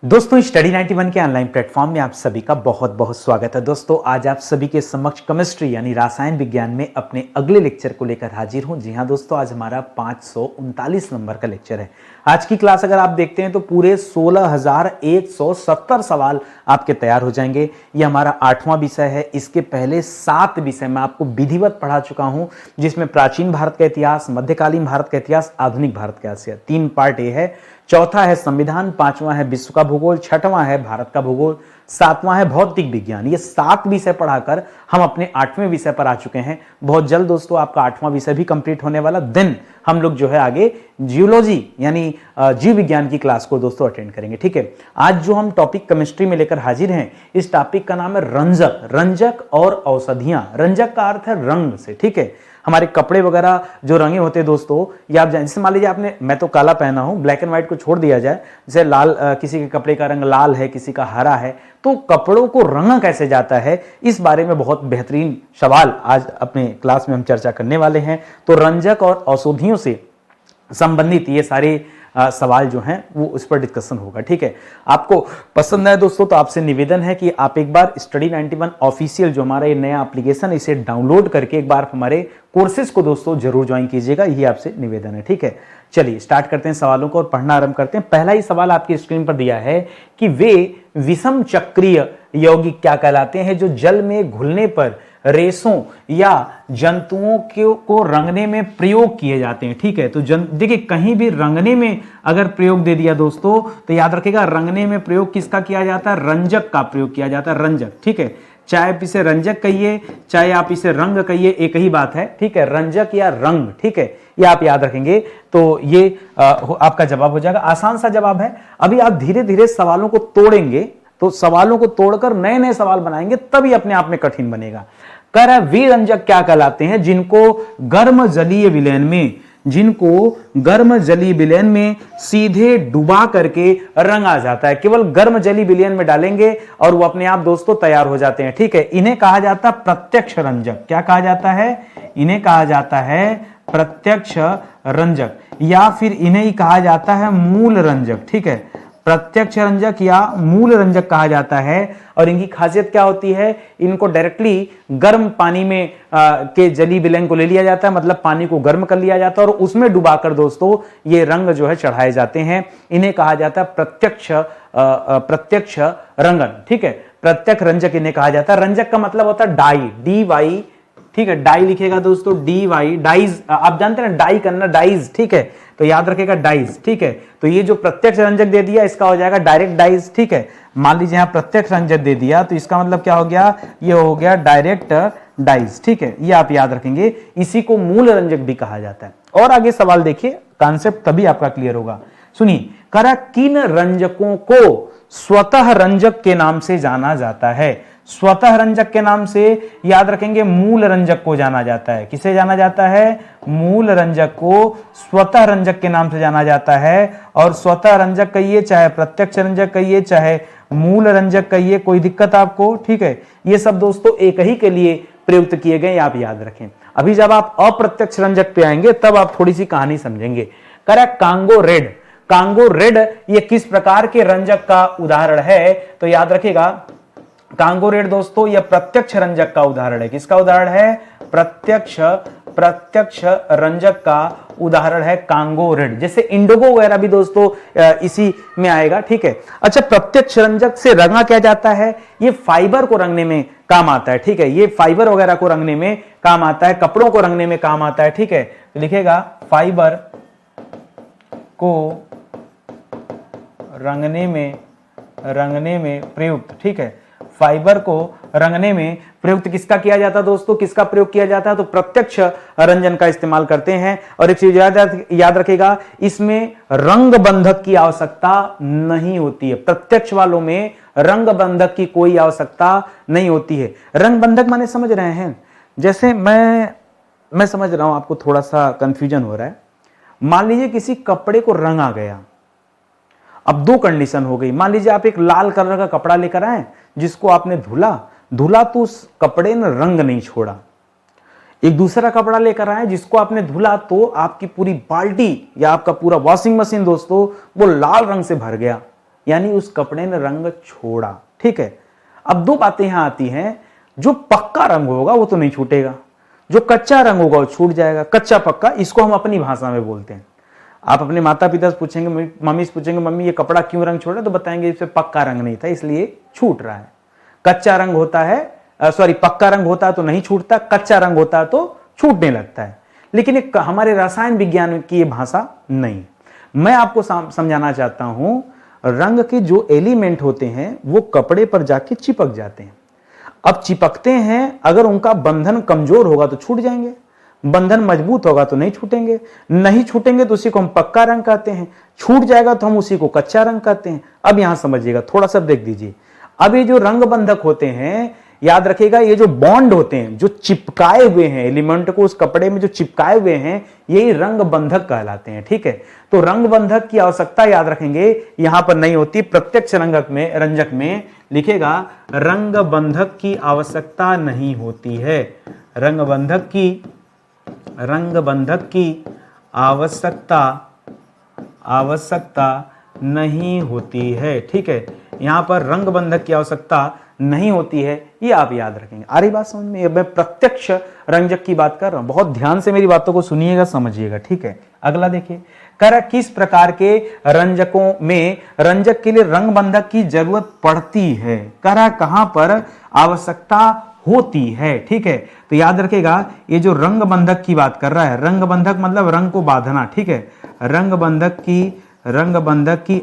दोस्तों स्टडी 91 के online platform में आप सभी का बहुत बहुत स्वागत है। दोस्तों आज आप सभी के समक्ष केमिस्ट्री यानी रसायन विज्ञान में अपने अगले लेक्चर को लेकर हाजिर हूं। जी हां दोस्तों, आज हमारा 539 नंबर का लेक्चर है। आज की क्लास अगर आप देखते हैं तो पूरे 16,170 सवाल आपके तैयार हो जाएंगे। ये हमारा 8वां विषय है। इसके पहले 7 विषय मैं आपको विधिवत पढ़ा चुका हूं, जिसमें प्राचीन भारत का इतिहास, मध्यकालीन भारत का इतिहास, आधुनिक भारत का इतिहास। 3 पार्ट ये है। चौथा है संविधान, 5वां है विश्व का भूगोल, 6वां है भारत का भूगोल, 7वां है भौतिक विज्ञान। ये 7 विषय पढ़ाकर हम अपने 8वें विषय पर आ चुके हैं। बहुत जल्द दोस्तों आपका 8वां विषय भी कंप्लीट होने वाला। दिन हम लोग जो है आगे जियोलॉजी यानी जीव विज्ञान की क्लास को दोस्तों अटेंड करेंगे। ठीक है, आज जो हम टॉपिक केमिस्ट्री में लेकर हाजिर हैं, इस टॉपिक का नाम है रंजक। रंजक और औषधियां। रंजक का अर्थ है रंग से। ठीक है, हमारे कपड़े वगैरह जो रंगे होते हैं दोस्तों, ये आप जान, जैसे मान लीजिए मैं तो काला पहना हूं, ब्लैक एंड व्हाइट को छोड़ दिया जाए, जैसे लाल, किसी के कपड़े का रंग लाल है, किसी का हरा है, तो कपड़ों को रंगा कैसे जाता है, इस बारे में बहुत बेहतरीन सवाल आज अपने क्लास में हम चर्चा करने वाले हैं। तो रंजक और औषधियों से संबंधित ये सारे सवाल जो हैं वो उस पर डिस्कशन होगा। ठीक है, आपको पसंद है दोस्तों तो आपसे निवेदन है कि आप एक बार स्टडी 91 ऑफिशियल जो हमारा ये नया एप्लीकेशन, इसे डाउनलोड करके एक बार हमारे कोर्सेज को दोस्तों जरूर ज्वाइन कीजिएगा। यही आपसे निवेदन है। ठीक है, चलिए स्टार्ट करते हैं सवालों को और पढ़ना आरंभ करते हैं। पहला ही सवाल आपकी स्क्रीन पर दिया है कि वे विषम चक्रीय यौगिक क्या कहलाते हैं जो जल में घुलने पर रेशों या जंतुओं को रंगने में प्रयोग किए जाते हैं। ठीक है, तो देखिए कहीं भी रंगने में अगर प्रयोग दे दिया दोस्तों तो याद रखिएगा रंगने में प्रयोग किसका किया जाता है, रंजक का प्रयोग किया जाता है। रंजक। ठीक है, चाहे आप इसे रंजक कहिए चाहे आप इसे रंग कहिए, एक ही बात है। ठीक है, रंजक या रंग। ठीक है, ये आप याद रखेंगे तो ये आपका जवाब हो जाएगा। आसान सा जवाब है। अभी आप धीरे धीरे सवालों को तोड़ेंगे, तो सवालों को तोड़कर नए नए सवाल बनाएंगे, तभी अपने आप में कठिन बनेगा। कह रहा है वे रंजक क्या कहलाते हैं जिनको गर्म जलीय विलयन में सीधे डुबा करके रंगा जाता है। केवल गर्म जलीय विलयन में डालेंगे और वो अपने आप दोस्तों तैयार हो जाते हैं। ठीक है, इन्हें कहा जाता है प्रत्यक्ष रंजक। क्या कहा जाता है? इन्हें कहा जाता है प्रत्यक्ष रंजक, या फिर इन्हें ही कहा जाता है मूल रंजक। ठीक है, प्रत्यक्ष रंजक या मूल रंजक कहा जाता है। और इनकी खासियत क्या होती है? इनको डायरेक्टली गर्म पानी में के जलीय विलयन को ले लिया जाता है, मतलब पानी को गर्म कर लिया जाता है और उसमें डुबाकर दोस्तों ये रंग जो है चढ़ाए जाते हैं। इन्हें कहा जाता है प्रत्यक्ष रंगन। ठीक है, प्रत्यक्ष रंजक इन्हें कहा जाता है। रंजक का मतलब होता है डाई, डी वाई। ठीक है, डाई लिखेगा दोस्तों, डी वाई, डाइज। आप जानते हैं ना डाई करना, डाइज। ठीक है, तो याद रखेगा डाइज। ठीक है, तो ये जो प्रत्यक्ष रंजक दे दिया इसका हो जाएगा डायरेक्ट डाइज। ठीक है, मान लीजिए यहां प्रत्यक्ष रंजक दे दिया तो इसका मतलब क्या हो गया? ये हो गया डायरेक्ट डाइज। ठीक है, ये आप याद रखेंगे। इसी को मूल रंजक भी कहा जाता है। और आगे सवाल देखिए, कॉन्सेप्ट तभी आपका क्लियर होगा। सुनिए, करा किन रंजकों को स्वतः रंजक के नाम से जाना जाता है? स्वतः रंजक के नाम से याद रखेंगे मूल रंजक को जाना जाता है। किसे जाना जाता है? मूल रंजक को स्वतः रंजक के नाम से जाना जाता है। और स्वतः रंजक कहिए चाहे प्रत्यक्ष रंजक कहिए चाहे मूल रंजक कहिए, कोई दिक्कत आपको? ठीक है, ये सब दोस्तों एक ही के लिए प्रयुक्त किए गए, आप याद रखें। अभी जब आप अप्रत्यक्ष रंजक पे आएंगे तब आप थोड़ी सी कहानी समझेंगे। Correct, Congo red. Congo red ये किस प्रकार के रंजक का उदाहरण है? तो याद रखिएगा कांगो रेड दोस्तों यह प्रत्यक्ष रंजक का उदाहरण है। किसका उदाहरण है? प्रत्यक्ष रंजक का उदाहरण है कांगो रेड। जैसे इंडिगो वगैरह भी दोस्तों इसी में आएगा। ठीक है, अच्छा, प्रत्यक्ष रंजक से रंगा क्या जाता है? ये फाइबर को रंगने में काम आता है। ठीक है, ये फाइबर वगैरह को रंगने में काम आता है, कपड़ों को रंगने में काम आता है। ठीक है, तो लिखेगा फाइबर को रंगने में प्रयुक्त। ठीक है, फाइबर को रंगने में प्रयुक्त किसका किया जाता है दोस्तों? किसका प्रयोग किया जाता है? तो प्रत्यक्ष रंजन का इस्तेमाल करते हैं। और एक चीज याद रखिएगा, इसमें रंग बंधक की आवश्यकता नहीं होती है। प्रत्यक्ष वालों में रंग बंधक की कोई आवश्यकता नहीं होती है। रंग बंधक माने समझ रहे हैं? जैसे मैं समझ रहा हूं, आपको थोड़ा सा कंफ्यूजन हो रहा है। मान लीजिए किसी कपड़े को रंग आ गया। अब 2 कंडीशन हो गई। मान लीजिए आप एक लाल कलर का कपड़ा लेकर आए जिसको आपने धुला तो उस कपड़े ने रंग नहीं छोड़ा। एक दूसरा कपड़ा लेकर आए जिसको आपने धुला तो आपकी पूरी बाल्टी या आपका पूरा वॉशिंग मशीन दोस्तों वो लाल रंग से भर गया। यानी उस कपड़े ने रंग छोड़ा। ठीक है, अब दो बातें यहां आती हैं, जो पक्का रंग होगा वो तो नहीं छूटेगा, जो कच्चा रंग होगा वो छूट जाएगा। कच्चा पक्का इसको हम अपनी भाषा में बोलते हैं। आप अपने माता पिता से पूछेंगे, मम्मी से पूछेंगे, मम्मी ये कपड़ा क्यों रंग छोड़ा, तो बताएंगे इससे पक्का रंग नहीं था इसलिए छूट रहा है। कच्चा रंग होता है, पक्का रंग होता है तो नहीं छूटता, कच्चा रंग होता है तो छूटने लगता है। लेकिन एक हमारे रसायन विज्ञान की ये भाषा नहीं। मैं आपको समझाना चाहता हूं, रंग के जो एलिमेंट होते हैं वो कपड़े पर जाके चिपक जाते हैं। अब चिपकते हैं, अगर उनका बंधन कमजोर होगा तो छूट जाएंगे, बंधन मजबूत होगा तो नहीं छूटेंगे। नहीं छूटेंगे तो उसी को हम पक्का रंग कहते हैं, छूट जाएगा तो हम उसी को कच्चा रंग कहते हैं। अब यहां समझिएगा, थोड़ा सा देख दीजिए। अब ये जो रंग बंधक होते हैं, याद रखिएगा, ये जो बॉन्ड होते हैं, जो चिपकाए हुए हैं एलिमेंट को उस कपड़े में जो चिपकाए हुए हैं, यही रंग बंधक कहलाते हैं। ठीक है, तो रंग बंधक की आवश्यकता याद रखेंगे यहां पर नहीं होती। प्रत्यक्ष रंजक में लिखेगा रंग बंधक की आवश्यकता नहीं होती है। रंग बंधक की आवश्यकता नहीं होती है। ठीक है, यहां पर रंग बंधक की आवश्यकता नहीं होती है, ये आप याद रखेंगे। आ रही बात समझ में? मैं प्रत्यक्ष रंजक की बात कर रहा हूं, बहुत ध्यान से मेरी बातों को सुनिएगा, समझिएगा। ठीक है, अगला देखिए, कह रहा किस प्रकार के रंजकों में रंजक के लिए रंग बंधक की जरूरत पड़ती है, कह रहा कहां पर आवश्यकता होती है। ठीक है, तो याद रखेगा ये जो रंग बंधक की बात कर रहा है, रंग बंधक मतलब रंग को बांधना। ठीक है, रंग बंधक की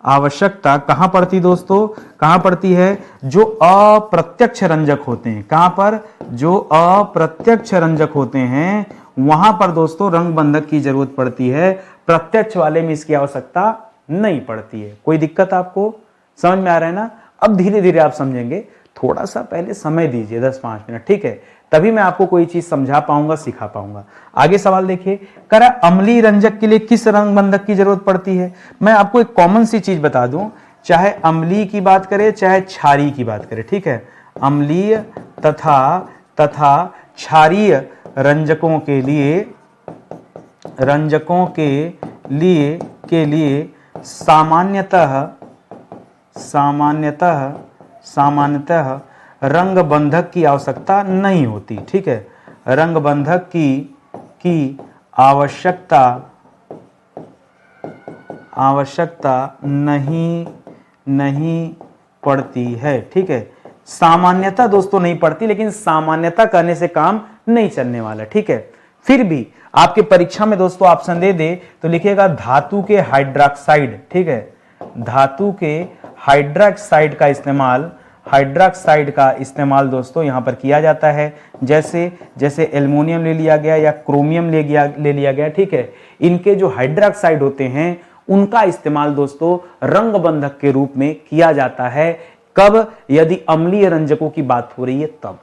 आवश्यकता कहां पड़ती दोस्तों, कहां पड़ती है? जो अप्रत्यक्ष रंजक होते हैं। कहां पर? जो अप्रत्यक्ष रंजक होते हैं वहां पर दोस्तों रंग बंधक की जरूरत पड़ती है। प्रत्यक्ष वाले में इसकी आवश्यकता नहीं पड़ती है। कोई दिक्कत आपको समझ में आ रहा है ना? अब धीरे धीरे आप समझेंगे, थोड़ा सा पहले समय दीजिए 10-5 मिनट। ठीक है, तभी मैं आपको कोई चीज समझा पाऊंगा, सिखा पाऊंगा। आगे सवाल देखिए, कह रहा अम्लीय रंजक के लिए किस रंग बंधक की जरूरत पड़ती है। मैं आपको एक कॉमन सी चीज बता दूं, चाहे अम्लीय की बात करें चाहे क्षारीय की बात करें। ठीक है, अम्लीय तथा क्षारीय रंजकों के लिए सामान्यतः रंग बंधक की आवश्यकता नहीं होती। ठीक है, रंग बंधक की आवश्यकता नहीं पड़ती है। ठीक है, सामान्यता दोस्तों नहीं पड़ती, लेकिन सामान्यता करने से काम नहीं चलने वाला। ठीक है, फिर भी आपके परीक्षा में दोस्तों ऑप्शन दे तो लिखिएगा धातु के हाइड्रोक्साइड। ठीक है, धातु के हाइड्रोक्साइड का इस्तेमाल दोस्तों यहां पर किया जाता है। जैसे एल्युमिनियम ले लिया गया या क्रोमियम ले लिया गया। ठीक है, इनके जो हाइड्रोक्साइड होते हैं उनका इस्तेमाल दोस्तों रंग बंधक के रूप में किया जाता है। कब? यदि अम्लीय रंजकों की बात हो रही है तब।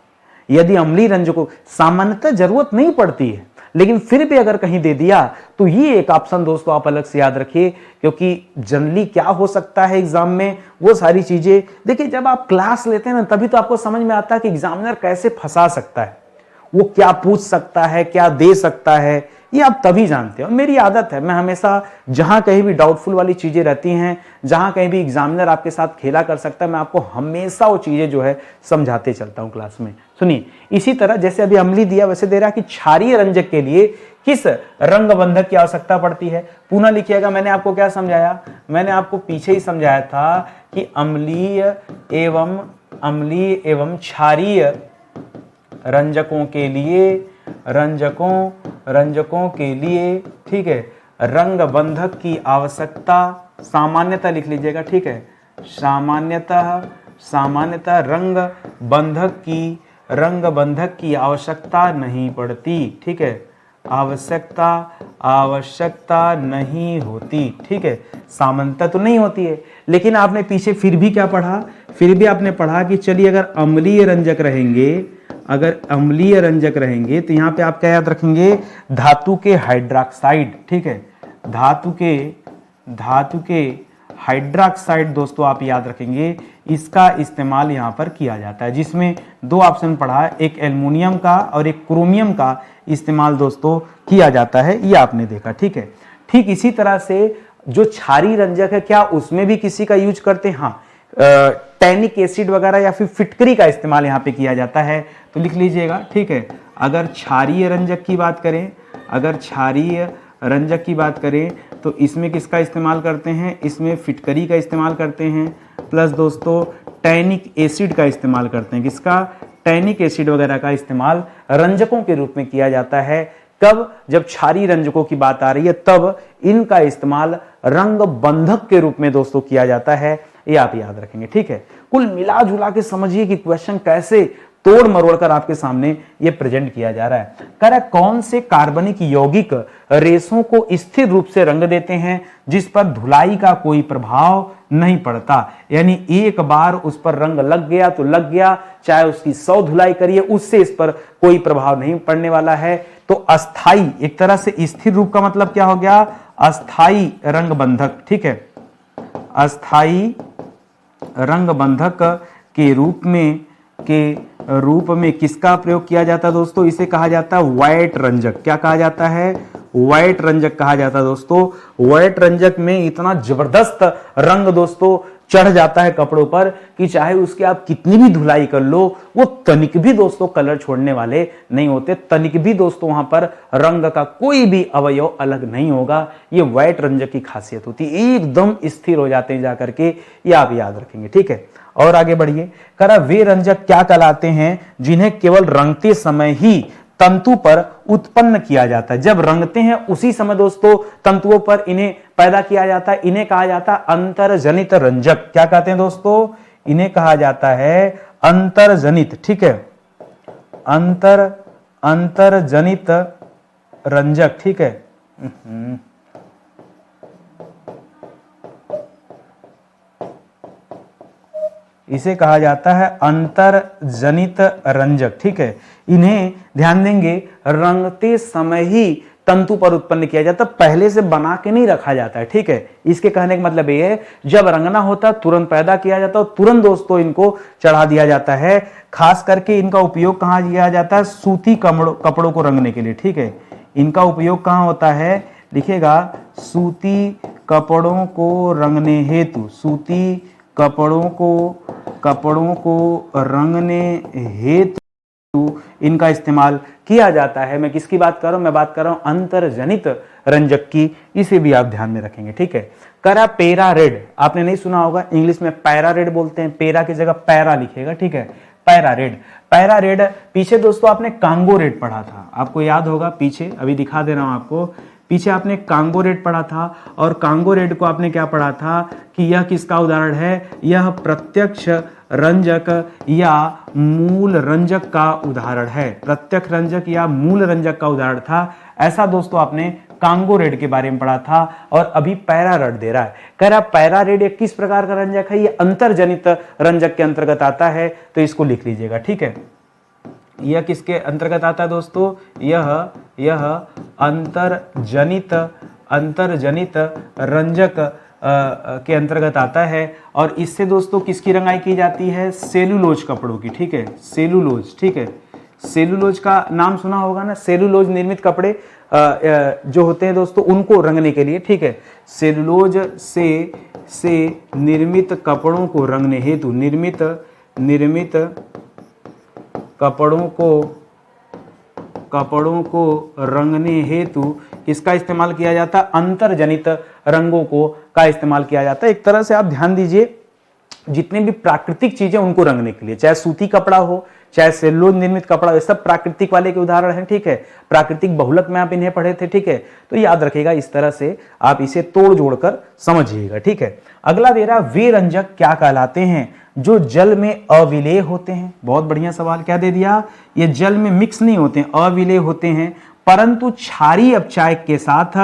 यदि अम्लीय रंजकों सामान्यतः जरूरत नहीं पड़ती है, लेकिन फिर भी अगर कहीं दे दिया तो ये एक ऑप्शन दोस्तों आप अलग से याद रखिए, क्योंकि जनरली क्या हो सकता है एग्जाम में वो सारी चीजें देखिए। जब आप क्लास लेते हैं ना तभी तो आपको समझ में आता है कि एग्जामिनर कैसे फंसा सकता है, वो क्या पूछ सकता है, क्या दे सकता है, ये आप तभी जानते हो। मेरी आदत है, मैं हमेशा जहां कहीं भी डाउटफुल वाली चीजें रहती हैं, जहां कहीं भी एग्जामिनर आपके साथ खेला कर सकता है, मैं आपको हमेशा वो चीजें जो है समझाते चलता हूं क्लास में। सुनिए, इसी तरह जैसे अभी अम्लीय दिया वैसे दे रहा कि क्षारीय रंजक के लिए किस रंग बंधक की आवश्यकता पड़ती है। पुनः लिखिएगा, मैंने आपको क्या समझाया? मैंने आपको पीछे ही समझाया था कि अम्लीय एवं क्षारीय रंजकों के लिए ठीक है रंग बंधक की आवश्यकता सामान्यतः लिख लीजिएगा। ठीक है, सामान्यतः रंग बंधक की आवश्यकता नहीं पड़ती। ठीक है, आवश्यकता नहीं होती। ठीक है, सामान्यतः तो नहीं होती है, लेकिन आपने पीछे फिर भी क्या पढ़ा? फिर भी आपने पढ़ा कि चलिए अगर अम्लीय रंजक रहेंगे तो यहां पे आप क्या याद रखेंगे? धातु के हाइड्रोक्साइड। ठीक है, धातु के हाइड्रोक्साइड दोस्तों आप याद रखेंगे, इसका इस्तेमाल यहां पर किया जाता है। जिसमें दो ऑप्शन पढ़ा है, एक एल्युमिनियम का और एक क्रोमियम का इस्तेमाल दोस्तों किया जाता है, ये आपने देखा। ठीक है, ठीक इसी तरह से जो क्षारीय रंजक है क्या उसमें भी किसी का यूज करते हैं? हाँ, टैनिक एसिड वगैरह या फिर फिटकरी का इस्तेमाल यहाँ पे किया जाता है, तो लिख लीजिएगा, ठीक है। अगर क्षारीय रंजक की बात करें, अगर क्षारीय रंजक की बात करें तो इसमें किसका इस्तेमाल करते हैं? इसमें फिटकरी का इस्तेमाल करते हैं, प्लस दोस्तों टैनिक एसिड का इस्तेमाल करते हैं। किसका? टैनिक एसिड वगैरह का इस्तेमाल रंजकों के रूप में किया जाता है। कब? जब क्षारीय रंजकों की बात आ रही है तब इनका इस्तेमाल रंग बंधक के रूप में दोस्तों किया जाता है, ये आप याद रखेंगे, ठीक है। कुल मिला जुला के समझिए कि क्वेश्चन कैसे तोड़ मरोड़ कर आपके सामने ये प्रेजेंट किया जा रहा है। कह रहा है कौन से कार्बनिक यौगिक रेशों को स्थिर रूप से रंग देते हैं जिस पर धुलाई का कोई प्रभाव नहीं पड़ता, यानी एक बार उस पर रंग लग गया तो लग गया, चाहे उसकी 100 धुलाई करिए उससे इस पर कोई प्रभाव नहीं पड़ने वाला है। तो अस्थाई, एक तरह से स्थिर रूप का मतलब क्या हो गया? अस्थाई रंग बंधक, ठीक है। अस्थाई रंग बंधक के रूप में किसका प्रयोग किया जाता है दोस्तों? इसे कहा जाता है व्हाइट रंजक। क्या कहा जाता है? व्हाइट रंजक कहा जाता है दोस्तों। व्हाइट रंजक में इतना जबरदस्त रंग दोस्तों चढ़ जाता है कपड़ों पर कि चाहे उसके आप कितनी भी धुलाई कर लो वो तनिक भी दोस्तों कलर छोड़ने वाले नहीं होते, तनिक भी दोस्तों वहां पर रंग का कोई भी अवयव अलग नहीं होगा। ये व्हाइट रंजक की खासियत होती है, एकदम स्थिर हो जाते हैं जाकर के, ये आप याद रखेंगे, ठीक है। और आगे बढ़िए, करा वे रंजक क्या कहलाते हैं जिन्हें केवल रंगते समय ही तंतु पर उत्पन्न किया जाता है? जब रंगते हैं उसी समय दोस्तों तंतुओं पर इन्हें पैदा किया जाता है, इन्हें कहा जाता है अंतर्जनित रंजक। क्या कहते हैं दोस्तों? इन्हें कहा जाता है अंतर्जनित, ठीक है, अंतर्जनित रंजक, ठीक है। इसे कहा जाता है अंतर्जनित रंजक, ठीक है। इन्हें ध्यान देंगे रंगते समय ही तंतु पर उत्पन्न किया जाता, पहले से बना के नहीं रखा जाता है, ठीक है। इसके कहने का मतलब ये है जब रंगना होता तुरंत पैदा किया जाता और तुरंत दोस्तों इनको चढ़ा दिया जाता है। खास करके इनका उपयोग कहाँ किया जाता है? सूती कपड़ों को रंगने के लिए, ठीक है। इनका उपयोग कहाँ होता है? लिखिएगा, सूती कपड़ों को रंगने हेतु, सूती कपड़ों को रंगने हेतु इनका इस्तेमाल किया जाता है। मैं किसकी बात कर रहा हूं? मैं बात कर रहा हूं अंतर्जनित रंजक की, इसे भी आप ध्यान में रखेंगे, ठीक है। करा पैरा रेड, आपने नहीं सुना होगा, इंग्लिश में पैरा रेड बोलते हैं, पैरा की जगह पैरा लिखेगा, ठीक है। पैरा रेड, पैरा रेड पीछे दोस्तों आपने कांगो रेड पढ़ा था, आपको याद होगा, पीछे अभी दिखा दे रहा हूं आपको, पीछे आपने कांगो रेड पढ़ा था और कांगो रेड को आपने क्या पढ़ा था कि यह किसका उदाहरण है? यह प्रत्यक्ष रंजक या मूल रंजक का उदाहरण है, प्रत्यक्ष रंजक या मूल रंजक का उदाहरण था। ऐसा दोस्तों आपने कांगो रेड के बारे में पढ़ा था और अभी पैरा रेड दे रहा है। कह रहा पैरा रेड एक किस प्रकार का रंजक है? ये अंतर्जनित रंजक के अंतर्गत आता है, तो इसको लिख लीजिएगा, ठीक है। यह किसके अंतर्गत आता है दोस्तों? यह अंतर्जनित रंजक के अंतर्गत आता है और इससे दोस्तों किसकी रंगाई की जाती है? सेलुलोज कपड़ों की, ठीक है, सेलुलोज, ठीक है। सेलुलोज का नाम सुना होगा ना, सेलुलोज निर्मित कपड़े जो होते हैं दोस्तों उनको रंगने के लिए, ठीक है। सेलुलोज से निर्मित कपड़ों को रंगने हेतु, निर्मित कपड़ों को रंगने हेतु किसका इस्तेमाल किया जाता है? अंतर्जनित रंगों का इस्तेमाल किया जाता है। एक तरह से आप ध्यान दीजिए, जितने भी प्राकृतिक चीजें उनको रंगने के लिए, चाहे सूती कपड़ा हो, चाहे सेलुलोज निर्मित कपड़ा, ये सब प्राकृतिक वाले के उदाहरण हैं, ठीक है। प्राकृतिक बहुलक में आप इन्हें पढ़े थे, ठीक है। तो याद रखिएगा, इस तरह से आप इसे तोड़ जोड़ कर समझिएगा, ठीक है। अगला दे रहा, वे रंजक क्या कहलाते हैं जो जल में अविलेय होते हैं? बहुत बढ़िया सवाल, क्या दे दिया? ये जल में मिक्स नहीं होते हैं, अविलेय होते हैं, परंतु क्षारीय अपचायक के साथ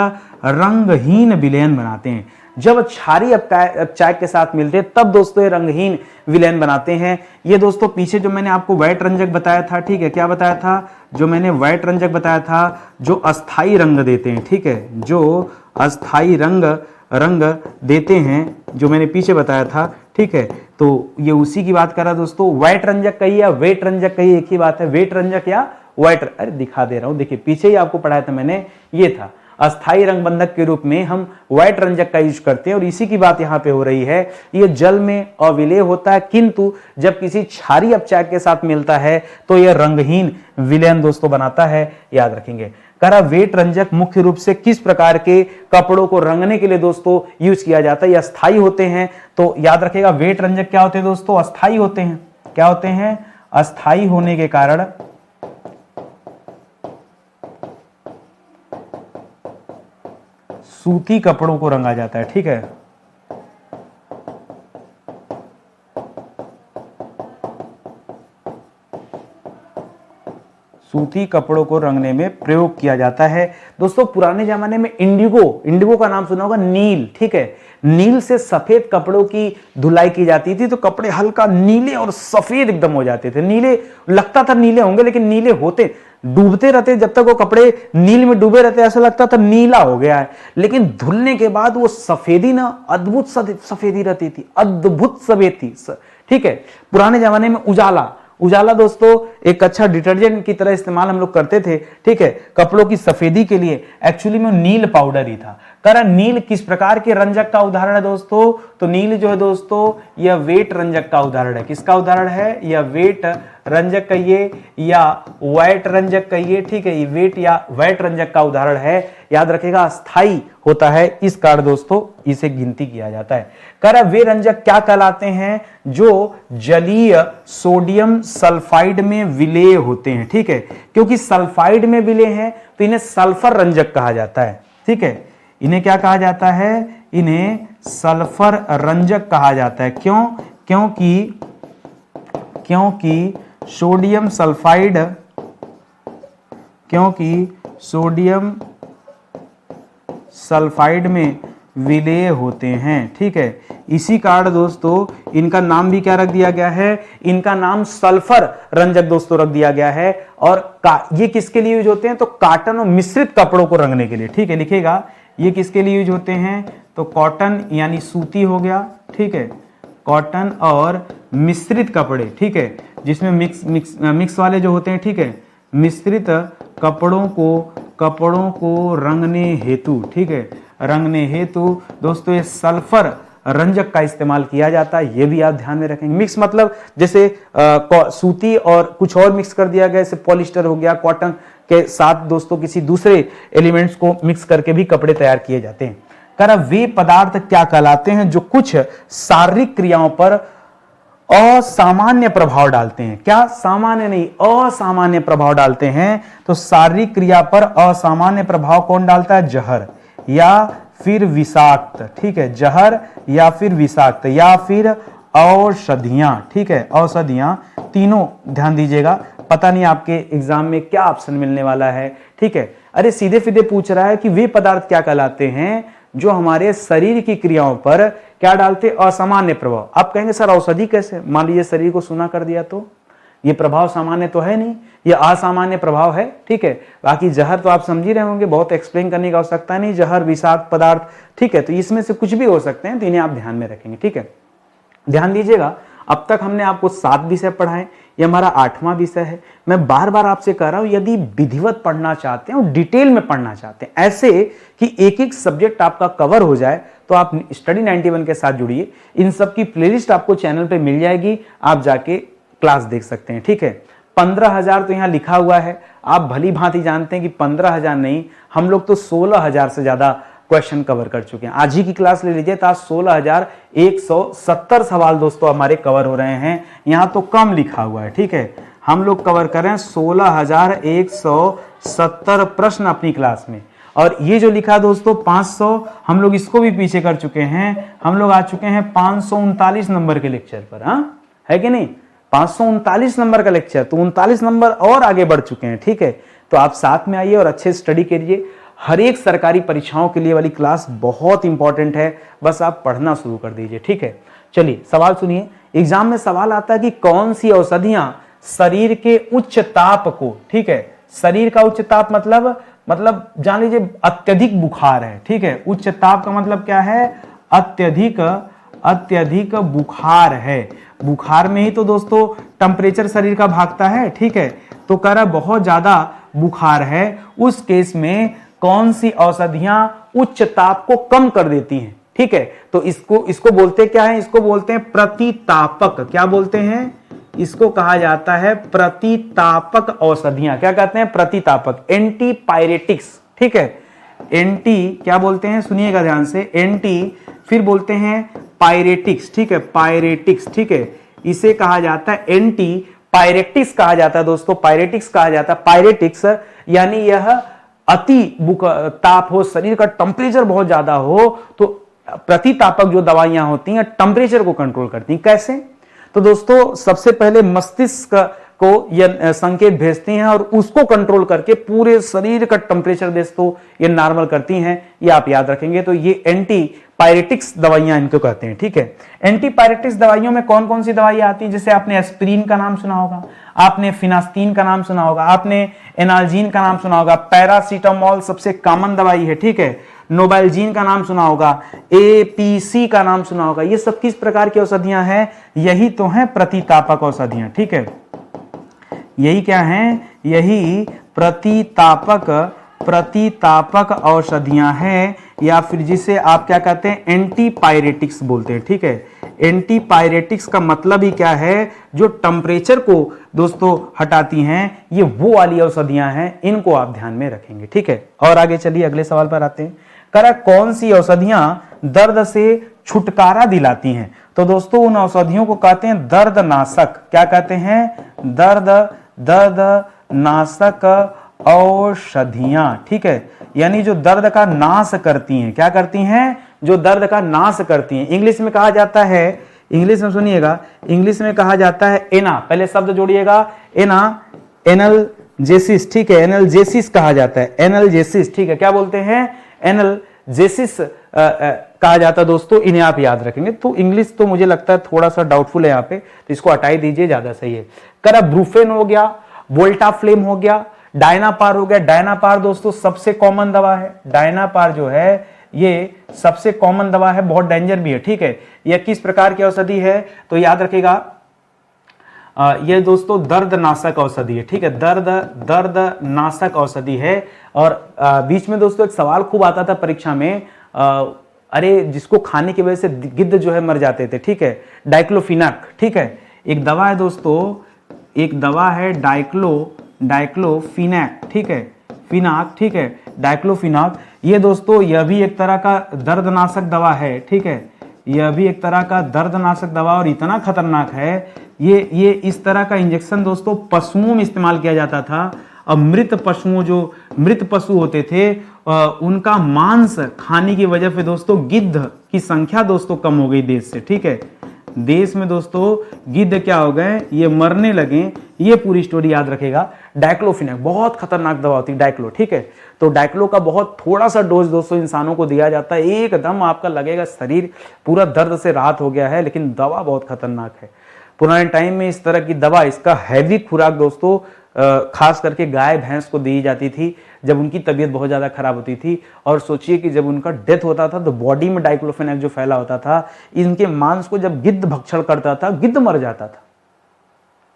रंगहीन विलयन बनाते हैं। जब क्षारीय अपचायक के साथ मिलते हैं तब दोस्तों ये रंगहीन विलयन बनाते हैं। ये दोस्तों पीछे जो मैंने आपको व्हाइट रंजक बताया था, ठीक है, क्या बताया था? जो मैंने व्हाइट रंजक बताया था जो अस्थाई रंग देते हैं, ठीक है, जो अस्थाई रंग देते हैं, जो मैंने पीछे बताया था, ठीक है। तो ये उसी की बात कर रहा है दोस्तों। व्हाइट रंजक कहिए या वेट रंजक कहिए, एक ही बात है, वेट रंजक या व्हाइट, अरे दिखा दे रहा हूं, देखिए पीछे ही आपको पढ़ाया था मैंने, ये था अस्थाई रंग बंधक के रूप में हम व्हाइट रंजक का यूज करते हैं और इसी की बात यहां पे हो रही है। ये जल में अविलेय होता है, किंतु जब किसी क्षारीय अपचायक के साथ मिलता है तो यह रंगहीन विलयन दोस्तों बनाता है, याद रखेंगे। करा वेट रंजक मुख्य रूप से किस प्रकार के कपड़ों को रंगने के लिए दोस्तों यूज किया जाता है? ये अस्थाई होते हैं, तो याद रखेगा वेट रंजक क्या होते हैं दोस्तों? अस्थाई होते हैं। क्या होते हैं? अस्थाई होने के कारण सूती कपड़ों को रंगा जाता है, ठीक है। सूती कपड़ों को रंगने में प्रयोग किया जाता है दोस्तों। पुराने जमाने में इंडिगो का नाम सुना होगा, नील, ठीक है। नील से सफेद कपड़ों की धुलाई की जाती थी तो कपड़े हल्का नीले और सफेद एकदम हो जाते थे। नीले लगता था नीले होंगे, लेकिन नीले होते, डूबते रहते, जब तक वो कपड़े नील में डूबे रहते ऐसा लगता था नीला हो गया है, लेकिन धुलने के बाद वो सफेदी ना अद्भुत सफेदी रहती थी, अद्भुत सफेद थी, ठीक है। पुराने जमाने में उजाला दोस्तों एक अच्छा डिटर्जेंट की तरह इस्तेमाल हम लोग करते थे, ठीक है, कपड़ों की सफेदी के लिए। एक्चुअली में नील पाउडर ही था। नील किस प्रकार के रंजक का उदाहरण है दोस्तों? तो नील जो है दोस्तों यह वेट रंजक का उदाहरण है। किसका उदाहरण है? यह वेट रंजक कहिए या व्हाइट रंजक कहिए, ठीक है, ये वेट या व्हाइट रंजक का उदाहरण है। याद रखेगा अस्थाई होता है, इस कारण दोस्तों इसे गिनती किया जाता है। वे रंजक क्या कहलाते हैं? जो जलीय सोडियम सल्फाइड में विलेय होते हैं, ठीक है। क्योंकि सल्फाइड में विलेय हैं तो इन्हें सल्फर रंजक कहा जाता है, ठीक है। इन्हें क्या कहा जाता है? इन्हें सल्फर रंजक कहा जाता है। क्यों? क्योंकि सोडियम सल्फाइड में विलेय होते हैं, ठीक है। इसी कारण दोस्तों इनका नाम भी क्या रख दिया गया है? इनका नाम सल्फर रंजक दोस्तों रख दिया गया है। और ये किसके लिए यूज होते हैं? तो कॉटन और मिश्रित कपड़ों को रंगने के लिए, ठीक है। लिखेगा ये किसके लिए यूज होते हैं? तो कॉटन यानी सूती हो गया, ठीक है, कॉटन और मिश्रित कपड़े, ठीक है, जिसमें मिक्स वाले जो होते हैं, ठीक है, मिश्रित कपड़ों को रंगने हेतु, ठीक है, रंगने हेतु दोस्तों ये सल्फर रंजक का इस्तेमाल किया जाता है। ये भी आप ध्यान में रखेंगे। मिक्स मतलब जैसे सूती और कुछ और मिक्स कर दिया गया, जैसे पॉलिस्टर हो गया, कॉटन के साथ दोस्तों किसी दूसरे एलिमेंट्स को मिक्स करके भी कपड़े तैयार किए जाते हैं। वे पदार्थ क्या कहलाते हैं? जो कुछ शारीरिक क्रियाओं पर असामान्य प्रभाव डालते हैं। क्या? सामान्य नहीं, असामान्य प्रभाव डालते हैं। तो शारीरिक क्रिया पर असामान्य प्रभाव कौन डालता है? जहर या फिर विषाक्त, ठीक है, जहर या फिर विषाक्त या फिर औषधियां, ठीक है, औषधियां, तीनों ध्यान दीजिएगा। पता नहीं आपके एग्जाम में क्या ऑप्शन मिलने वाला है, ठीक है। अरे सीधे सीधे पूछ रहा है कि वे पदार्थ क्या कहलाते हैं जो हमारे शरीर की क्रियाओं पर क्या डालते? असामान्य प्रभाव। आप कहेंगे सर औषधि कैसे? मान लीजिए शरीर को सूना कर दिया तो ये प्रभाव सामान्य तो है नहीं, ये असामान्य प्रभाव है, ठीक है। बाकी जहर तो आप समझ ही रहे होंगे, बहुत एक्सप्लेन करने की आवश्यकता नहीं। जहर, विषाक्त पदार्थ, ठीक है, तो इसमें से कुछ भी हो सकते हैं, तो इन्हें आप ध्यान में रखेंगे, ठीक है। ध्यान दीजिएगा, अब तक हमने आपको 7 विषय पढ़ाए, ये हमारा 8वां विषय है। मैं बार बार आपसे कह रहा हूं, यदि विधिवत पढ़ना चाहते हैं और डिटेल में पढ़ना चाहते हैं, ऐसे कि एक एक सब्जेक्ट आपका कवर हो जाए, तो आप स्टडी 91 के साथ जुड़िए। इन सब की प्लेलिस्ट आपको चैनल पे मिल जाएगी, आप जाके क्लास देख सकते हैं, ठीक है। 15,000 तो यहाँ लिखा हुआ है, आप भली भांति जानते हैं कि 15,000 नहीं, हम लोग तो 16,000 से ज्यादा क्वेश्चन कवर कर चुके हैं। आज ही की क्लास ले लीजिए तो आज 16,170 सवाल दोस्तों हमारे कवर हो रहे हैं। यहाँ तो कम लिखा हुआ है, ठीक है, हम लोग कवर कर रहे हैं 16,170 प्रश्न अपनी क्लास में। और ये जो लिखा दोस्तों 500, हम लोग इसको भी पीछे कर चुके हैं। हम लोग आ चुके हैं 539 नंबर के लेक्चर पर, हाँ है कि नहीं? 539 नंबर का लेक्चर, तो 39 नंबर और आगे बढ़ चुके हैं, ठीक है। तो आप साथ में आइए और अच्छे स्टडी करिए। हर एक सरकारी परीक्षाओं के लिए वाली क्लास बहुत इंपॉर्टेंट है, बस आप पढ़ना शुरू कर दीजिए, ठीक है। चलिए सवाल सुनिए। एग्जाम में सवाल आता है कि कौन सी औषधियां शरीर के उच्च ताप को, ठीक है, शरीर का उच्च ताप मतलब जान लीजिए अत्यधिक बुखार है, ठीक है। उच्च ताप का मतलब क्या है? अत्यधिक बुखार है। बुखार में ही तो दोस्तों टेम्परेचर शरीर का भागता है, ठीक है। तो कह रहा बहुत ज्यादा बुखार है, उस केस में कौन सी औषधियां उच्च ताप को कम कर देती हैं, ठीक है। तो इसको बोलते क्या है, इसको बोलते हैं प्रतितापक। क्या बोलते हैं, इसको कहा जाता है प्रतितापक औषधियां। क्या कहते हैं, प्रतितापक, एंटीपायरेटिक्स, ठीक है। एंटी क्या बोलते हैं, सुनिएगा ध्यान से, एंटी, फिर बोलते हैं पायरेटिक्स, ठीक है, पायरेटिक्स, ठीक है। इसे कहा जाता है एंटी पायरेटिक्स कहा जाता है दोस्तों, पायरेटिक्स कहा जाता है। पायरेटिक्स यानी यह अति ताप हो, शरीर का टेम्परेचर बहुत ज्यादा हो, तो प्रतितापक जो दवाइयां होती हैं टेम्परेचर को कंट्रोल करती हैं। कैसे, तो दोस्तों सबसे पहले मस्तिष्क को यह संकेत भेजती हैं और उसको कंट्रोल करके पूरे शरीर का टेम्परेचर दोस्तों ये नॉर्मल करती हैं, ये आप याद रखेंगे। तो ये एंटी पायरेटिक्स दवाइयां इनको कहते हैं, ठीक है। एंटी पायरेटिक्स दवाइयों में कौन कौन सी दवाइयां आती हैं, जैसे आपने एस्पिरिन का नाम सुना होगा, आपने फिनास्टीन का नाम सुना होगा, आपने एनाल्जीन का नाम सुना होगा, पैरासीटामोल सबसे कॉमन दवाई है, ठीक है, नोबाइलजीन का नाम सुना होगा, एपीसी का नाम सुना होगा। ये सब किस प्रकार की औषधियां हैं, यही तो हैं प्रतितापक औषधियां, ठीक है। यही क्या हैं, यही प्रतितापक औषधियां हैं, या फिर जिसे आप क्या कहते हैं, एंटीपायरेटिक्स बोलते हैं, ठीक है। एंटीपायरेटिक्स का मतलब ही क्या है, जो टेम्परेचर को दोस्तों हटाती हैं, ये वो वाली औषधियां हैं, इनको आप ध्यान में रखेंगे, ठीक है। और आगे चलिए अगले सवाल पर आते हैं। करा कौन सी औषधियां दर्द से छुटकारा दिलाती हैं, तो दोस्तों उन औषधियों को कहते हैं दर्दनाशक। क्या कहते हैं, दर्दनाशक औषधियां, ठीक है, यानी जो दर्द का नाश करती हैं। क्या करती हैं, जो दर्द का नाश करती हैं। इंग्लिश में कहा जाता है, इंग्लिश में सुनिएगा, इंग्लिश में कहा जाता है एना, पहले शब्द जोड़िएगा, एना, एनाल्जेसिस, ठीक है, एनाल्जेसिस कहा जाता है, एनाल्जेसिस, ठीक है। क्या बोलते हैं, एनाल्जेसिस कहा जाता है दोस्तों, इन्हें आप याद रखेंगे। तो इंग्लिश तो मुझे लगता है थोड़ा सा डाउटफुल है यहाँ पे, तो इसको हटाई दीजिए, ज्यादा सही है। करा ब्रूफेन हो गया, वोल्टाफ्लेम हो गया, डायनापार हो गया। डायनापार दोस्तों सबसे कॉमन दवा है, डायनापार जो है ये सबसे कॉमन दवा है, बहुत डेंजर भी है, ठीक है। यह किस प्रकार की औषधि है, तो याद रखिएगा, यह दोस्तों दर्दनाशक औषधि है, ठीक है, दर्दनाशक औषधि है। और बीच में दोस्तों एक सवाल खूब आता था परीक्षा में, अरे जिसको खाने की वजह से गिद्ध जो है मर जाते थे, ठीक है, डाइक्लोफिनाक, ठीक है, एक दवा है दोस्तों, एक दवा है डाइक्लोफिनाक, ठीक है, फिनाक, ठीक है, डाइक्लोफिनाक। ये दोस्तों यह भी एक तरह का दर्दनाशक दवा है, ठीक है, यह भी एक तरह का दर्दनाशक दवा, और इतना खतरनाक है ये इस तरह का इंजेक्शन दोस्तों पशुओं में इस्तेमाल किया जाता था। अब मृत पशुओं, जो मृत पशु होते थे, उनका मांस खाने की वजह से दोस्तों गिद्ध की संख्या दोस्तों कम हो गई देश से, ठीक है, देश में दोस्तों गिद्ध क्या हो गए, ये मरने लगे। ये पूरी स्टोरी याद रखेगा। डाइक्लोफिनाक बहुत खतरनाक दवा होती है, डाइक्लो, ठीक है। तो डाइक्लो का बहुत थोड़ा सा डोज दोस्तों इंसानों को दिया जाता है, एकदम आपका लगेगा शरीर पूरा दर्द से राहत हो गया है, लेकिन दवा बहुत खतरनाक है। पुराने टाइम में इस तरह की दवा, इसका हैवी खुराक दोस्तों खास करके गाय भैंस को दी जाती थी जब उनकी तबीयत बहुत ज्यादा खराब होती थी। और सोचिए कि जब उनका डेथ होता था तो बॉडी में डाइक्लोफिनाक जो फैला होता था, इनके मांस को जब गिद्ध भक्षण करता था, गिद्ध मर जाता था।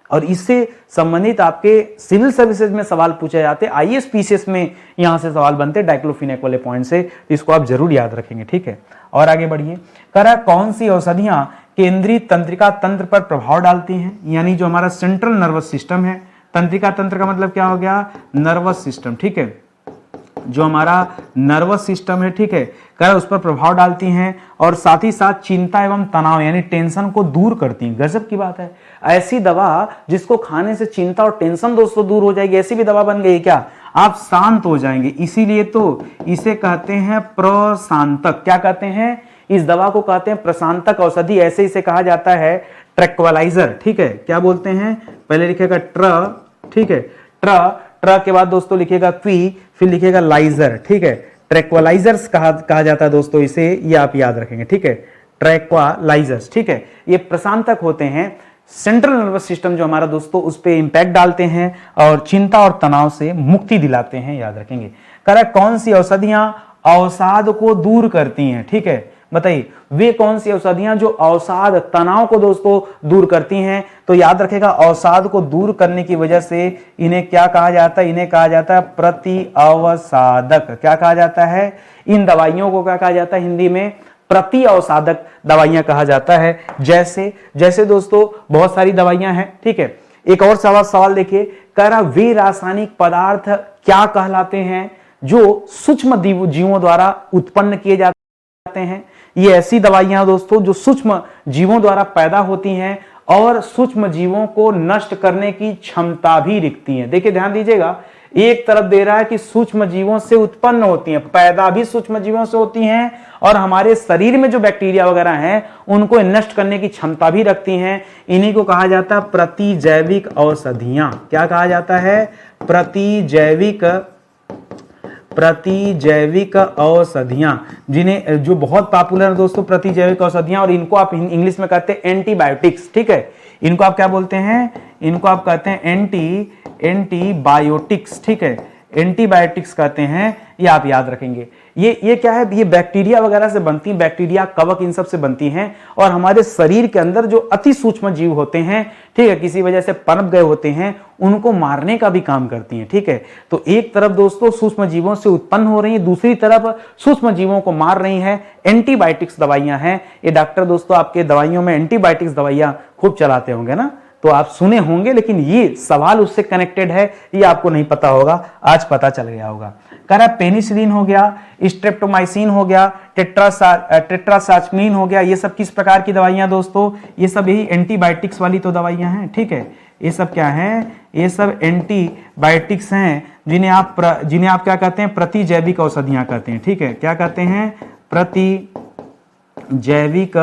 और इससे संबंधित आपके सिविल सर्विसेज में सवाल पूछे जाते, आईएएस पीसीएस में यहां से सवाल बनते डाइक्लोफिनाक वाले पॉइंट से, तो इसको आप जरूर याद रखेंगे, ठीक है। और आगे बढ़िए, करा कौन सी औषधियां केंद्रीय तंत्रिका तंत्र पर प्रभाव डालती हैं, यानी जो हमारा सेंट्रल नर्वस सिस्टम है, तंत्रिका तंत्र का मतलब क्या हो गया, नर्वस सिस्टम, ठीक है, जो हमारा नर्वस सिस्टम है, ठीक है, कर उस पर प्रभाव डालती हैं, और साथ ही साथ चिंता एवं तनाव यानी टेंशन को दूर करती हैं। गजब की बात है, ऐसी दवा जिसको खाने से चिंता और टेंशन दोस्तों दूर हो जाएगी, ऐसी भी दवा बन गई क्या, आप शांत हो जाएंगे। इसीलिए तो इसे कहते हैं प्रशांतक। क्या कहते हैं, इस दवा को कहते हैं प्रशांतक औषधि, ऐसे इसे कहा जाता है ट्रैंक्विलाइजर, ठीक है। क्या बोलते हैं, पहले लिखेगा ठीक है, ट्र के बाद दोस्तों लिखेगा क्वी, फिर लिखेगा लाइजर, ठीक है, ट्रैंक्विलाइजर्स कहा जाता है दोस्तों इसे, ये आप याद रखेंगे, ठीक है, ट्रैंक्विलाइजर्स, ठीक है। ये प्रशांतक होते हैं, सेंट्रल नर्वस सिस्टम जो हमारा दोस्तों उस पे इंपैक्ट डालते हैं और चिंता और तनाव से मुक्ति दिलाते हैं, याद रखेंगे। करा कौन सी औषधियां अवसाद को दूर करती हैं, ठीक है, बताइए वे कौन सी औषधियां जो अवसाद तनाव को दोस्तों दूर करती हैं? तो याद रखेगा अवसाद को दूर करने की वजह से इन्हें क्या कहा जाता है? इन्हें कहा जाता है प्रति अवसादक। क्या कहा जाता है? इन दवाइयों को क्या कहा जाता है हिंदी में? प्रति अवसादक दवाइयां कहा जाता है। जैसे जैसे दोस्तों बहुत सारी दवाइयां हैं, ठीक है। एक और सवाल देखिए, कह रहा वे रासायनिक पदार्थ क्या कहलाते हैं जो सूक्ष्म जीवों द्वारा उत्पन्न किए जाते हैं? ये ऐसी दवाइयां दोस्तों जो सूक्ष्म जीवों द्वारा पैदा होती हैं और सूक्ष्म जीवों को नष्ट करने की क्षमता भी रखती हैं। देखिए ध्यान दीजिएगा, एक तरफ दे रहा है कि सूक्ष्म जीवों से उत्पन्न होती हैं, पैदा भी सूक्ष्म जीवों से होती हैं और हमारे शरीर में जो बैक्टीरिया वगैरह हैं उनको नष्ट करने की क्षमता भी रखती हैं। इन्हीं को कहा जाता है प्रतिजैविक औषधियां। क्या कहा जाता है? प्रतिजैविक औषधियां, जिन्हें जो बहुत पॉपुलर है दोस्तों प्रतिजैविक औषधियां, और इनको आप इंग्लिश में कहते हैं एंटीबायोटिक्स, ठीक है। इनको आप क्या बोलते हैं? इनको आप कहते हैं एंटीबायोटिक्स, ठीक है, एंटीबायोटिक्स कहते हैं। ये आप याद रखेंगे। ये क्या है? ये बैक्टीरिया वगैरह से बनती हैं, बैक्टीरिया, कवक, इन सब से बनती हैं और हमारे शरीर के अंदर जो अति सूक्ष्म जीव होते हैं, ठीक है, किसी वजह से पनप गए होते हैं, उनको मारने का भी काम करती हैं, ठीक है। तो एक तरफ दोस्तों सूक्ष्म जीवों से उत्पन्न हो रही है, दूसरी तरफ सूक्ष्म जीवों को मार रही है। एंटीबायोटिक्स दवाइयां हैं ये। डॉक्टर दोस्तों आपके दवाइयों में एंटीबायोटिक्स दवाइयां खूब चलाते होंगे ना, तो आप सुने होंगे, लेकिन ये सवाल उससे कनेक्टेड है, ये आपको नहीं पता होगा, आज पता चल गया होगा। कह रहा पेनिसिलिन हो गया, स्ट्रेप्टोमाइसिन हो गया, टेट्रासाइक्लिन हो गया, ये सब किस प्रकार की दवाइयां दोस्तों? ये सब यही एंटीबायोटिक्स वाली तो दवाइयां हैं, ठीक है। ये सब क्या है? ये सब एंटीबायोटिक्स हैं जिन्हें आप क्या कहते हैं? प्रतिजैविक औषधियां कहते हैं, ठीक है। क्या कहते हैं? जैविक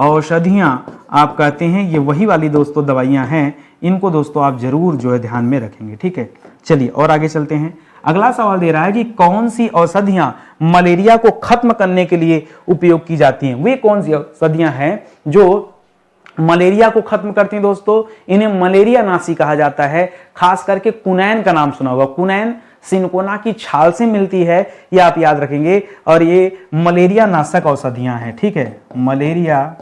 औषधियां आप कहते हैं। ये वही वाली दोस्तों दवाइयां हैं, इनको दोस्तों आप जरूर जो है ध्यान में रखेंगे, ठीक है। चलिए और आगे चलते हैं। अगला सवाल दे रहा है कि कौन सी औषधियां मलेरिया को खत्म करने के लिए उपयोग की जाती हैं? वे कौन सी औषधियां हैं जो मलेरिया को खत्म करती हैं दोस्तों? इन्हें मलेरिया नाशी कहा जाता है। खास करके कुनैन का नाम सुना होगा। कुनैन सिनकोना की छाल से मिलती है, ये आप याद रखेंगे, और ये मलेरिया नाशक औषधियां हैं, ठीक है। मलेरिया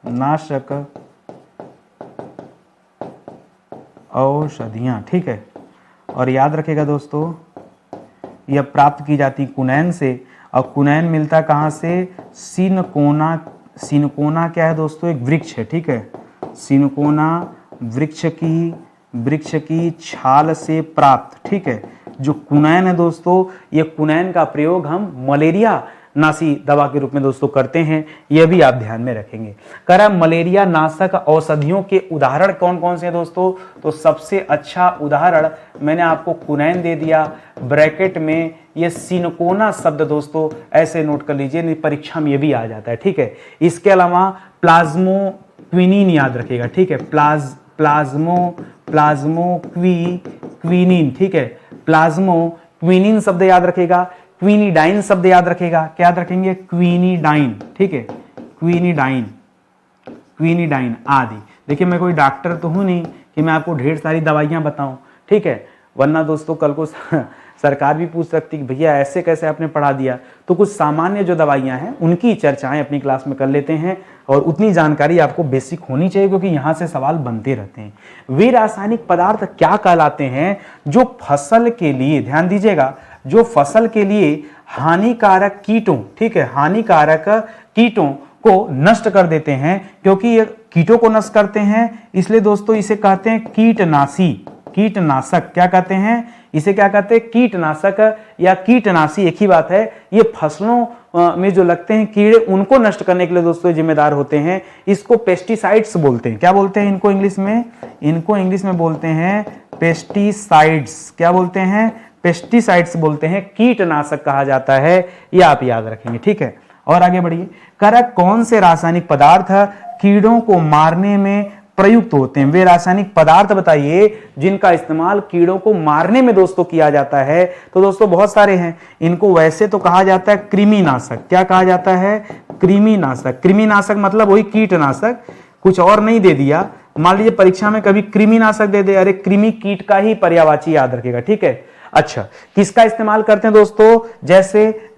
नाशक औषधियां, ठीक है। और याद रखेगा दोस्तों यह प्राप्त की जाती कुनैन से, और कुनैन मिलता कहां से? सिनकोना। सिनकोना क्या है दोस्तों? एक वृक्ष है, ठीक है। सिनकोना वृक्ष की छाल से प्राप्त, ठीक है। जो कुनैन है दोस्तों, ये कुनैन का प्रयोग हम मलेरिया नाशी दवा के रूप में दोस्तों करते हैं, यह भी आप ध्यान में रखेंगे। कह रहा मलेरिया नाशक औषधियों के उदाहरण कौन कौन से हैं दोस्तों? तो सबसे अच्छा उदाहरण मैंने आपको कुनैन दे दिया, ब्रैकेट में ये सिनकोना शब्द दोस्तों ऐसे नोट कर लीजिए, नहीं परीक्षा में ये भी आ जाता है, ठीक है। इसके अलावा प्लाज्मोक्विनिन याद रखिएगा, ठीक है। प्लाज्मोक्विनिन, ठीक है। प्लाज्मोक्विनिन शब्द याद रखेगा। क्विनिडाइन शब्द याद रखेगा। क्या याद रखेंगे? क्विनिडाइन, ठीक है। क्विनिडाइन आदि। देखिए मैं कोई डॉक्टर तो हूं नहीं कि मैं आपको ढेर सारी दवाइयां बताऊं, ठीक है, वरना दोस्तों कल को सरकार भी पूछ सकती कि भैया ऐसे कैसे आपने पढ़ा दिया। तो कुछ सामान्य जो दवाइयां हैं उनकी चर्चाएं अपनी क्लास में कर लेते हैं, और उतनी जानकारी आपको बेसिक होनी चाहिए क्योंकि यहां से सवाल बनते रहते हैं। वे रासायनिक पदार्थ क्या कहलाते हैं जो फसल के लिए, ध्यान दीजिएगा, जो फसल के लिए हानिकारक कीटों, ठीक है, हानिकारक कीटों को नष्ट कर देते हैं। क्योंकि ये कीटों को नष्ट करते हैं इसलिए दोस्तों इसे कहते हैं कीटनाशक। क्या कहते हैं इसे? क्या कहते हैं? कीटनाशक या कीटनाशी, एक ही बात है। ये फसलों में जो लगते हैं कीड़े, उनको नष्ट करने के लिए दोस्तों जिम्मेदार होते हैं। इसको पेस्टिसाइड्स बोलते हैं। क्या बोलते हैं इनको इंग्लिश में? इनको इंग्लिश में बोलते हैं पेस्टिसाइड्स। क्या बोलते हैं? पेस्टिसाइड्स बोलते हैं, कीटनाशक कहा जाता है। ये आप याद रखेंगे, ठीक है। और आगे बढ़िए। कौन से रासायनिक पदार्थ कीड़ों को मारने में प्रयुक्त होते हैं? वे रासायनिक पदार्थ बताइए जिनका इस्तेमाल कीड़ों को मारने में दोस्तों किया जाता है। तो दोस्तों बहुत सारे हैं। इनको वैसे तो कहा जाता है कृमिनाशक। क्या कहा जाता है? कृमिनाशक। कृमिनाशक मतलब वही कीटनाशक, कुछ और नहीं दे दिया। मान लीजिए परीक्षा में कभी कृमिनाशक दे दे, अरे कृमि कीट का ही पर्यायवाची याद रखेगा, ठीक है। अच्छा, किसका इस्तेमाल करते हैं दोस्तों?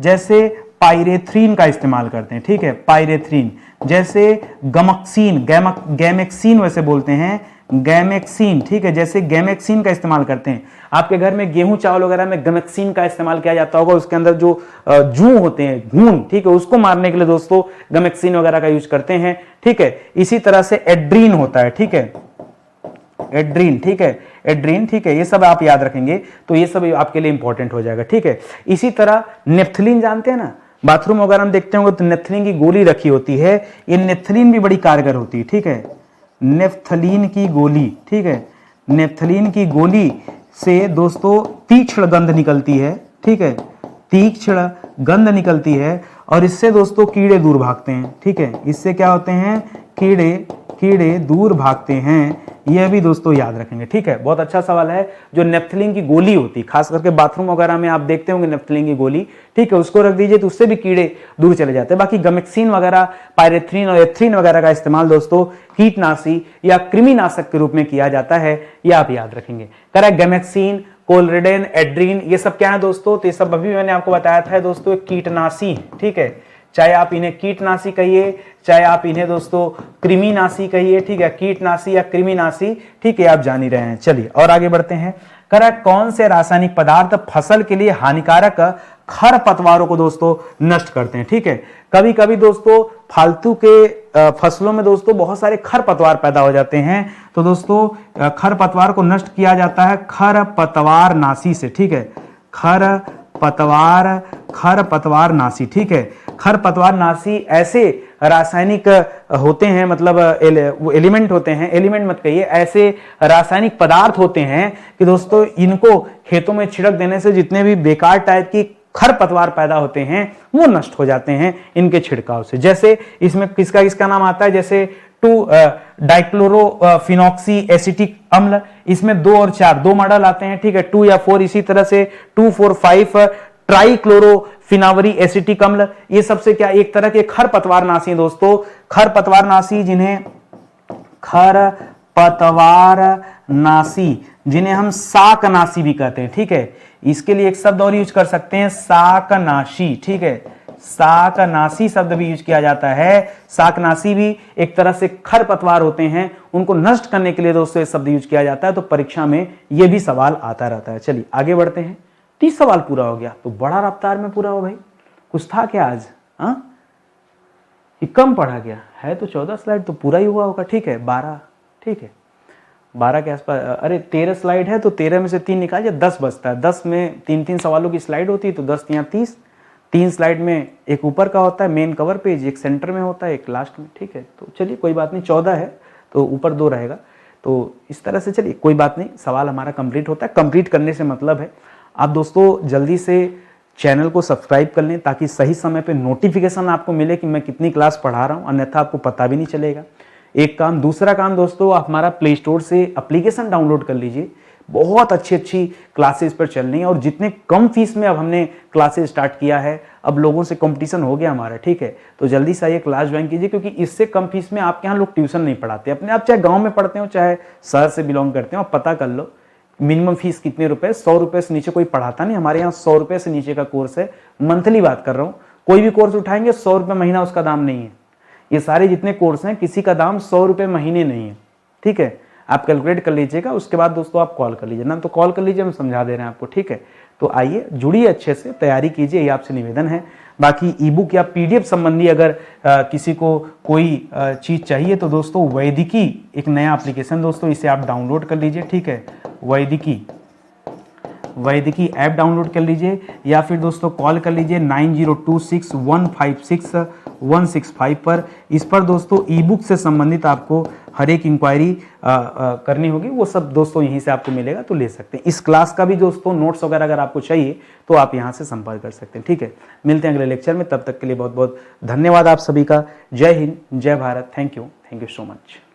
जैसे पाइरेथ्रीन का इस्तेमाल करते हैं, ठीक है, पाइरेथ्रीन, जैसे गमक्सीन, गैमेक्सीन वैसे बोलते हैं, गैमेक्सीन, ठीक है, जैसे गैमेक्सीन का इस्तेमाल करते हैं। आपके घर में गेहूं चावल वगैरह में गैमेक्सीन का इस्तेमाल किया जाता होगा, उसके अंदर जो जू होते हैं, घून, ठीक है, उसको मारने के लिए दोस्तों गैमेक्सीन वगैरह का यूज करते हैं, ठीक है। इसी तरह से एड्रीन होता है, ठीक है, एड्रीन, ठीक है, एड्रीन, ठीक है, ये सब आप याद रखेंगे तो ये सब आपके लिए इंपॉर्टेंट हो जाएगा, ठीक है। इसी तरह नेफ्थलीन जानते हैं ना, बाथरूम वगैरह में देखते होंगे तो नेफ्थलीन की गोली रखी होती है, ये नेफ्थलीन भी बड़ी कारगर होती है, ठीक है, नेफ्थलीन की गोली, ठीक है, नेफ्थलीन की गोली से दोस्तों तीक्ष्ण गंध निकलती है, ठीक है, तीक्ष्ण गंध निकलती है और इससे दोस्तों कीड़े दूर भागते हैं, ठीक है, इससे क्या होते हैं, कीड़े दूर भागते हैं, यह भी दोस्तों याद रखेंगे, ठीक है। बहुत अच्छा सवाल है। जो नेफ्थलीन की गोली होती है, खास करके बाथरूम वगैरह में आप देखते होंगे नेफ्थलीन की गोली, ठीक है, उसको रख दीजिए तो उससे भी कीड़े दूर चले जाते हैं। बाकी गैमेक्सीन वगैरह, पाइरेथ्रीन और एथ्रीन वगैरह का इस्तेमाल दोस्तों कीटनाशी या कृमिनाशक के रूप में किया जाता है, यह आप याद रखेंगे। करेक्ट, गैमेक्सीन, कोलरेडेन, एड्रीन, ये सब क्या है दोस्तों? तो ये सब अभी मैंने आपको बताया था दोस्तों, कीटनाशी, ठीक है, चाहे आप इन्हें कीटनाशी कहिए, चाहे आप इन्हें दोस्तों कृमिनाशी कहिए, ठीक है, कीटनाशी या कृमिनाशी, ठीक है, आप जान ही रहे हैं। चलिए और आगे बढ़ते हैं। करेक्ट, कौन से रासायनिक पदार्थ फसल के लिए हानिकारक खरपतवारों को दोस्तों नष्ट करते हैं, ठीक है। कभी कभी दोस्तों फालतू के फसलों में दोस्तों बहुत सारे खरपतवार पैदा हो जाते हैं, तो दोस्तों खरपतवार को नष्ट किया जाता है खरपतवार नाशी से, ठीक है, खरपतवार नाशी, ठीक है। खरपतवार नाशी ऐसे रासायनिक होते हैं, मतलब एलिमेंट होते हैं, एलिमेंट मत कहिए, ऐसे रासायनिक पदार्थ होते हैं कि दोस्तों इनको खेतों में छिड़क देने से जितने भी बेकार टाइप की खरपतवार पैदा होते हैं वो नष्ट हो जाते हैं इनके छिड़काव से। जैसे इसमें किसका नाम आता है, जैसे 2 डाइक्लोरोफिनॉक्सी एसिटिक अम्ल, इसमें 2 और 4 2 मॉडल आते हैं, ठीक है, 2 या 4, इसी तरह से 2, 4, 5 ट्राइक्लोरोफिनावरी एसिटिक अम्ल, ये सबसे क्या एक तरह के खरपतवार नाशी दोस्तों, खरपतवार नाशी जिन्हें हम शाकनाशी भी कहते हैं, ठीक है। इसके लिए एक शब्द और यूज कर सकते हैं, शाकनाशी, ठीक है, शाकनाशी शब्द भी यूज किया जाता है। शाकनाशी भी एक तरह से खरपतवार होते हैं, उनको नष्ट करने के लिए दोस्तों ये शब्द यूज किया जाता है, तो परीक्षा में यह भी सवाल आता रहता है। चलिए आगे बढ़ते हैं। 30 सवाल पूरा हो गया, तो बड़ा रफ्तार में पूरा हो भाई, कुछ था क्या आज? कम पढ़ा गया है तो 14 स्लाइड तो पूरा ही हुआ होगा, ठीक है, 12, ठीक है, 12 के आसपास। अरे 13 स्लाइड है तो 13 में से 3 निकालिए, 10 बचता है। 10 में 3-3 सवालों की स्लाइड होती है तो 10 या 30, 3 स्लाइड में एक ऊपर का होता है मेन कवर पेज, एक सेंटर में होता है, एक लास्ट में, ठीक है। तो चलिए कोई बात नहीं, 14 है तो ऊपर 2 रहेगा, तो इस तरह से चलिए कोई बात नहीं, सवाल हमारा कंप्लीट होता है। कंप्लीट करने से मतलब है आप दोस्तों जल्दी से चैनल को सब्सक्राइब कर लें ताकि सही समय पे नोटिफिकेशन आपको मिले कि मैं कितनी क्लास पढ़ा रहा हूं, अन्यथा आपको पता भी नहीं चलेगा। एक काम। दूसरा काम दोस्तों, आप हमारा प्ले स्टोर से एप्लीकेशन डाउनलोड कर लीजिए, बहुत अच्छी क्लासेस पर चल रही हैं और जितने कम फीस में अब हमने क्लासेस स्टार्ट किया है, अब लोगों से कंपटीशन हो गया हमारा, ठीक है। तो जल्दी से आइए क्लास ज्वाइन कीजिए, क्योंकि इससे कम फीस में आपके यहाँ लोग ट्यूशन नहीं पढ़ाते अपने आप, चाहे गाँव में पढ़ते हो चाहे शहर से बिलोंग करते हो, आप पता कर लो मिनिमम फीस कितने रुपए, 100 रुपए से नीचे कोई पढ़ाता नहीं हमारे यहाँ। 100 रुपए से नीचे का कोर्स है, मंथली बात कर रहा हूँ। कोई भी कोर्स उठाएंगे 100 रुपए महीना उसका दाम नहीं है। ये सारे जितने कोर्स हैं किसी का दाम 100 रुपए महीने नहीं है, ठीक है। आप कैलकुलेट कर लीजिएगा, उसके बाद दोस्तों आप कॉल कर लीजिए ना, तो कॉल कर लीजिए, हम समझा दे रहे हैं आपको, ठीक है। तो आइए जुड़िए, अच्छे से तैयारी कीजिए, ये आपसे निवेदन है। बाकी ई बुक या पीडीएफ संबंधी अगर किसी को कोई चीज़ चाहिए तो दोस्तों वैदिकी एक नया एप्लीकेशन दोस्तों, इसे आप डाउनलोड कर लीजिए, ठीक है। वैदिकी ऐप डाउनलोड कर लीजिए या फिर दोस्तों कॉल कर लीजिए 9026156165 पर। इस पर दोस्तों ई बुक से संबंधित आपको हर एक इंक्वायरी करनी होगी, वो सब दोस्तों यहीं से आपको मिलेगा, तो ले सकते हैं। इस क्लास का भी दोस्तों नोट्स वगैरह अगर आपको चाहिए तो आप यहाँ से संपर्क कर सकते हैं, ठीक है। मिलते हैं अगले लेक्चर में, तब तक के लिए बहुत बहुत धन्यवाद आप सभी का। जय हिंद, जय Bharat, thank you so much.